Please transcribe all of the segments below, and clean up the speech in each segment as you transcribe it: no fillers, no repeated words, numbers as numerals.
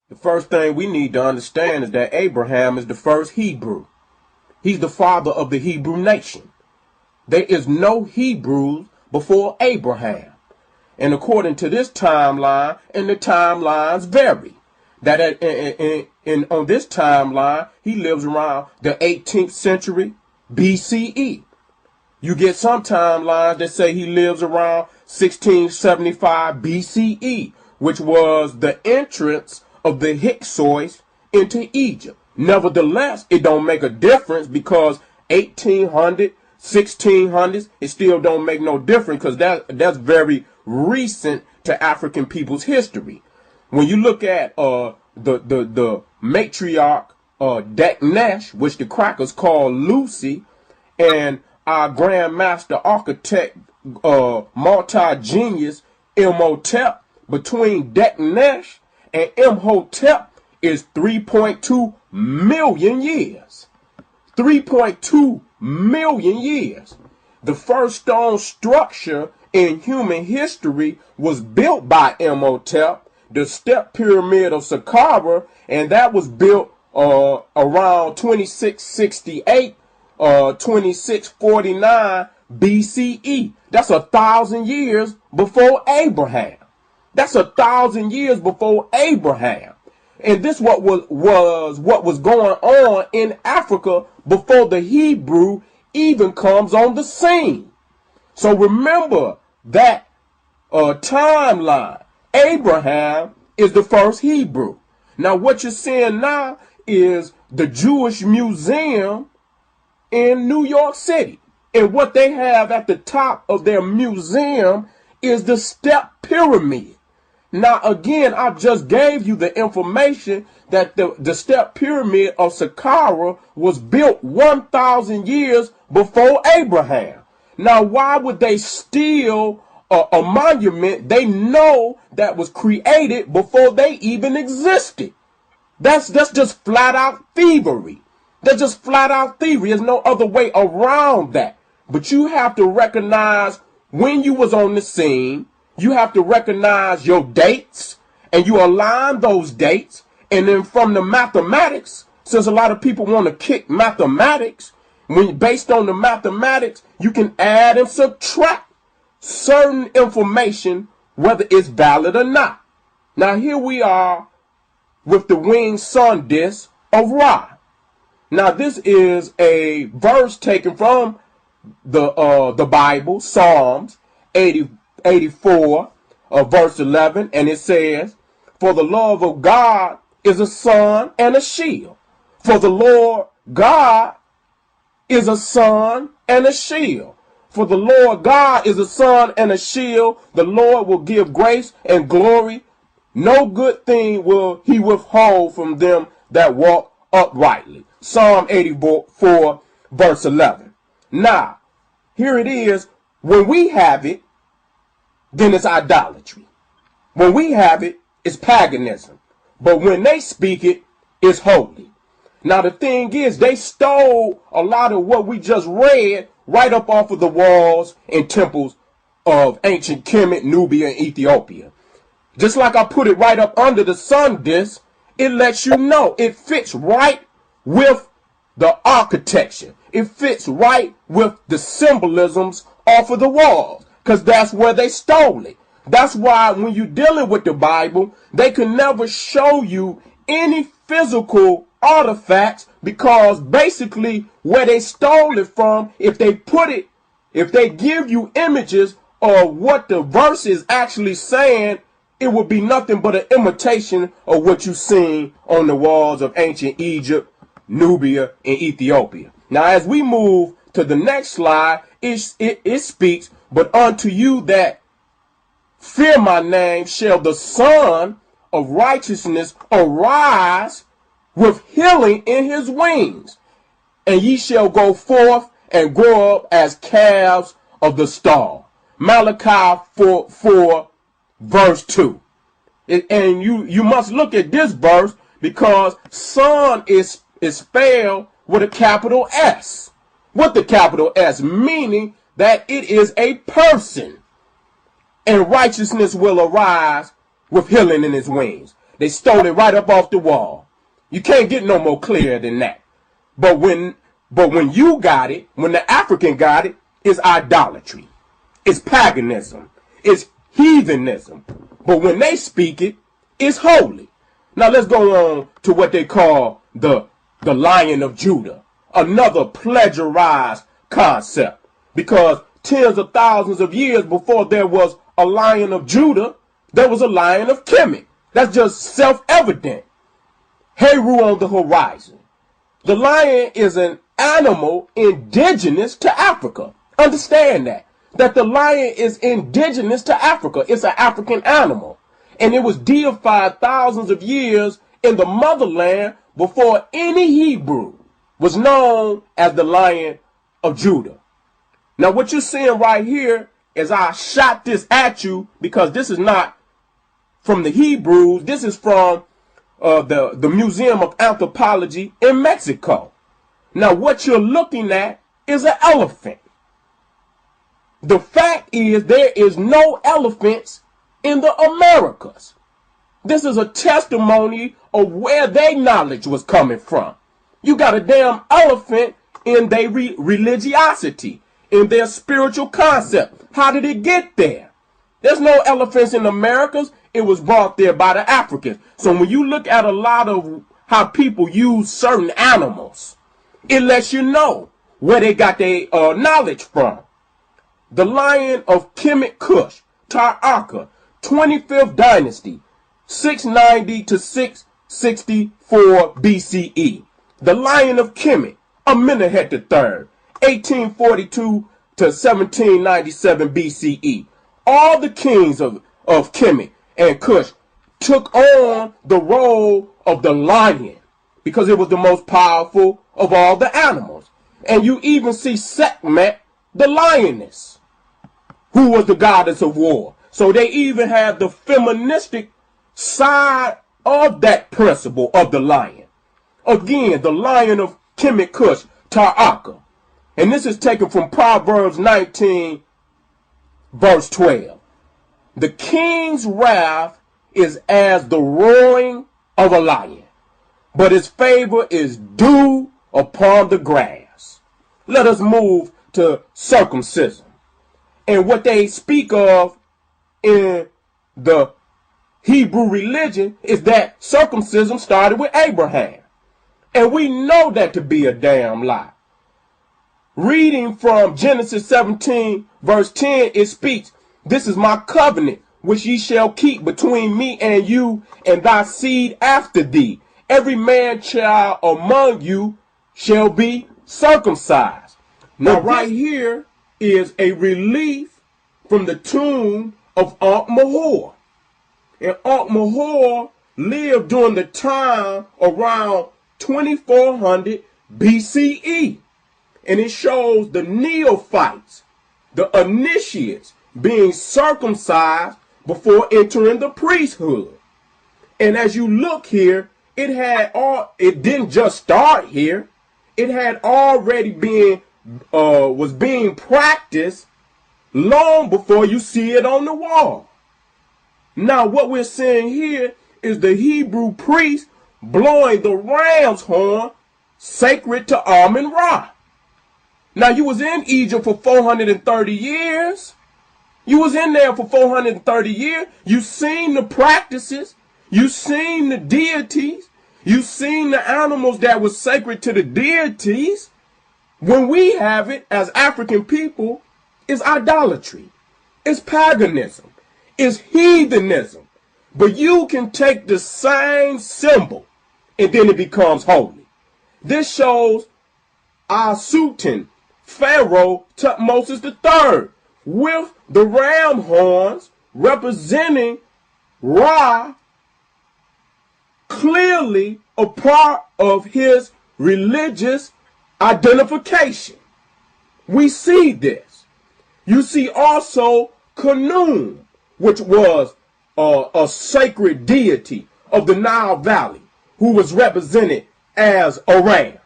The first thing we need to understand is that Abraham is the first Hebrew. He's the father of the Hebrew nation. There is no Hebrews before Abraham. And according to this timeline, and the timelines vary, that on this timeline, he lives around the 18th century BCE. You get some timelines that say he lives around 1675 BCE, which was the entrance of the Hyksos into Egypt. Nevertheless, it don't make a difference because 1800, 1600s, it still don't make no difference because that's very recent to African people's history. When you look at the matriarch Deknesh, which the crackers call Lucy, and our grandmaster architect multi-genius Imhotep, between Deknesh and Imhotep is 3.2 million years. 3.2 million years. The first stone structure in human history was built by Imhotep, the step pyramid of Saqqara, and that was built around 2668, 2649 BCE. That's 1,000 years before Abraham. That's 1,000 years before Abraham. And this was what was going on in Africa before the Hebrew even comes on the scene. So remember that timeline. Abraham is the first Hebrew. Now what you're seeing now is the Jewish Museum in New York City. And what they have at the top of their museum is the step pyramid. Now, again, I just gave you the information that the step pyramid of Saqqara was built 1,000 years before Abraham. Now, why would they steal a monument they know that was created before they even existed? That's just flat out thievery. That's just flat out thievery. There's no other way around that. But you have to recognize when you was on the scene. You have to recognize your dates, and you align those dates. And then from the mathematics, since a lot of people want to kick mathematics, based on the mathematics, you can add and subtract certain information, whether it's valid or not. Now here we are with the winged sun disk of Ra. Now this is a verse taken from the Bible, Psalms 84, verse 11, and it says, "For the love of God is a sun and a shield." For the Lord God is a sun and a shield. For the Lord God is a sun and a shield. The Lord will give grace and glory. No good thing will he withhold from them that walk uprightly. Psalm 84, verse 11. Now, here it is. When we have it, then it's idolatry. When we have it, it's paganism. But when they speak it, it's holy. Now the thing is, they stole a lot of what we just read right up off of the walls and temples of ancient Kemet, Nubia, and Ethiopia. Just like I put it right up under the sun disk, it lets you know it fits right with the architecture. It fits right with the symbolisms off of the walls, because that's where they stole it. That's why when you're dealing with the Bible, they can never show you any physical artifacts, because basically where they stole it from, if they give you images of what the verse is actually saying, it would be nothing but an imitation of what you seen on the walls of ancient Egypt, Nubia, and Ethiopia. Now, as we move to the next slide, it speaks, "But unto you that fear my name shall the Son of righteousness arise with healing in his wings, and ye shall go forth and grow up as calves of the stall." Malachi 4, verse 2. And you must look at this verse, because son is spelled with a capital S. With the capital S, meaning that it is a person. And righteousness will arise with healing in his wings. They stole it right up off the wall. You can't get no more clear than that. But when you got it, when the African got it, it's idolatry. It's paganism. It's heathenism. But when they speak it, it's holy. Now let's go on to what they call the Lion of Judah. Another plagiarized concept. Because tens of thousands of years before there was a Lion of Judah, there was a Lion of Kemet. That's just self-evident. Heru on the horizon. The lion is an animal indigenous to Africa. Understand that the lion is indigenous to Africa. It's an African animal. And it was deified thousands of years in the motherland before any Hebrew was known as the Lion of Judah. Now what you're seeing right here is I shot this at you because this is not from the Hebrews. This is from the Museum of Anthropology in Mexico. Now what you're looking at is an elephant. The fact is there is no elephants in the Americas. This is a testimony of where their knowledge was coming from. You got a damn elephant in their religiosity, in their spiritual concept. How did it get there? There's no elephants in the Americas. It was brought there by the Africans. So when you look at a lot of how people use certain animals, it lets you know where they got their knowledge from. The Lion of Kemet Kush, Taraka, 25th dynasty, 690 to 664 BCE. The Lion of Kemet, Amenemhet III, 1842 to 1797 BCE. All the kings of Kemet and Kush took on the role of the lion because it was the most powerful of all the animals. And you even see Sekhmet, the lioness, who was the goddess of war. So they even have the feministic side of that principle of the lion. Again, the Lion of Kemet Kush, Taraka. And this is taken from Proverbs 19, verse 12. The king's wrath is as the roaring of a lion, but his favor is dew upon the grass. Let us move to circumcision. And what they speak of in the Hebrew religion is that circumcision started with Abraham. And we know that to be a damn lie. Reading from Genesis 17, verse 10, it speaks, "This is my covenant, which ye shall keep between me and you and thy seed after thee. Every man child among you shall be circumcised." Now right here is a relief from the tomb of Moor. And Moor lived during the time around 2400 BCE. And it shows the neophytes, the initiates, being circumcised before entering the priesthood. And as you look here, it didn't just start here. It had already was being practiced long before you see it on the wall. Now what we're seeing here is the Hebrew priest blowing the ram's horn sacred to Amun-Ra. Now you was in Egypt for 430 years. You was in there for 430 years. You seen the practices. You seen the deities. You seen the animals that was sacred to the deities. When we have it as African people, it's idolatry. It's paganism. It's heathenism. But you can take the same symbol and then it becomes holy. This shows our Sultan, Pharaoh Tutmosis III, with the ram horns representing Ra, clearly a part of his religious identification. We see this. You see also Khnum, which was a sacred deity of the Nile Valley, who was represented as a ram.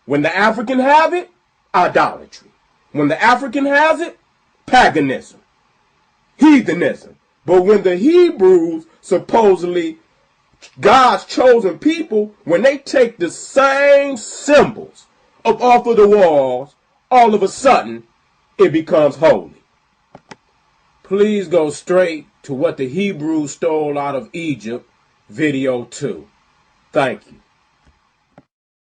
When the African have it, idolatry. When the African has it, paganism, heathenism. But when the Hebrews supposedly God's chosen people, when they take the same symbols up off of the walls, all of a sudden, it becomes holy. Please go straight to what the Hebrews stole out of Egypt, video 2. Thank you.